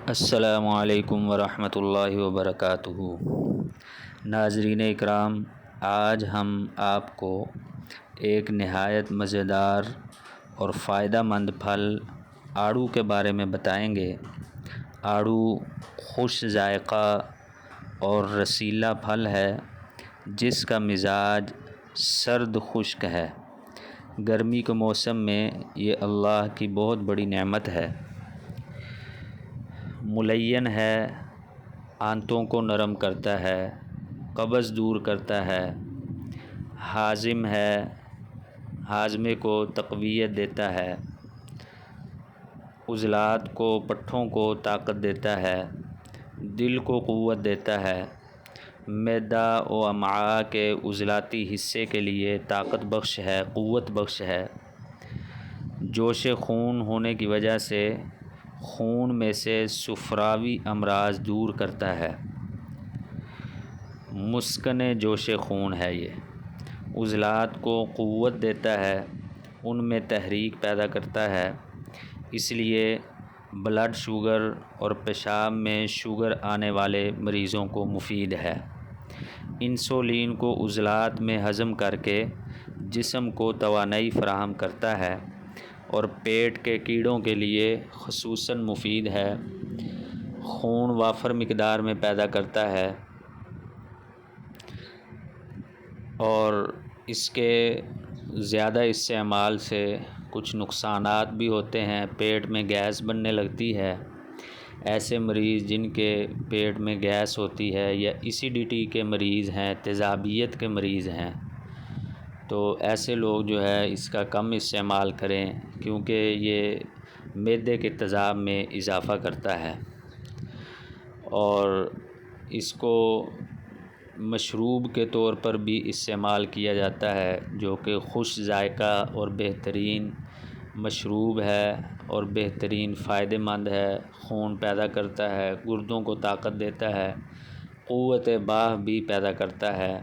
السلام علیکم ورحمۃ اللہ وبرکاتہ۔ ناظرین اکرام، آج ہم آپ کو ایک نہایت مزیدار اور فائدہ مند پھل آڑو کے بارے میں بتائیں گے۔ آڑو خوش ذائقہ اور رسیلا پھل ہے جس کا مزاج سرد خشک ہے۔ گرمی کے موسم میں یہ اللہ کی بہت بڑی نعمت ہے۔ ملین ہے، آنتوں کو نرم کرتا ہے، قبض دور کرتا ہے، ہاضم ہے، ہاضمے کو تقویت دیتا ہے، عضلات کو پٹھوں کو طاقت دیتا ہے، دل کو قوت دیتا ہے، معدہ و امعاء کے عضلاتی حصے کے لیے طاقت بخش ہے، قوت بخش ہے۔ جوش خون ہونے کی وجہ سے خون میں سے صفراوی امراض دور کرتا ہے۔ مسکن جوش خون ہے، یہ عضلات کو قوت دیتا ہے، ان میں تحریک پیدا کرتا ہے، اس لیے بلڈ شوگر اور پیشاب میں شوگر آنے والے مریضوں کو مفید ہے۔ انسولین کو عضلات میں ہضم کر کے جسم کو توانائی فراہم کرتا ہے اور پیٹ کے کیڑوں کے لیے خصوصاً مفید ہے۔ خون وافر مقدار میں پیدا کرتا ہے اور اس کے زیادہ استعمال سے کچھ نقصانات بھی ہوتے ہیں۔ پیٹ میں گیس بننے لگتی ہے۔ ایسے مریض جن کے پیٹ میں گیس ہوتی ہے یا ایسیڈیٹی کے مریض ہیں، تیزابیت کے مریض ہیں، تو ایسے لوگ جو ہے اس کا کم استعمال کریں، کیونکہ یہ معدے کے تیزاب میں اضافہ کرتا ہے۔ اور اس کو مشروب کے طور پر بھی استعمال کیا جاتا ہے، جو کہ خوش ذائقہ اور بہترین مشروب ہے اور بہترین فائدہ مند ہے۔ خون پیدا کرتا ہے، گردوں کو طاقت دیتا ہے، قوت باہ بھی پیدا کرتا ہے۔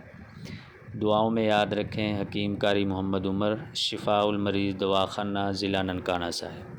دعاؤں میں یاد رکھیں۔ حکیم قاری محمد عمر، شفاء المریض دواخانہ، ضلع ننکانہ صاحب۔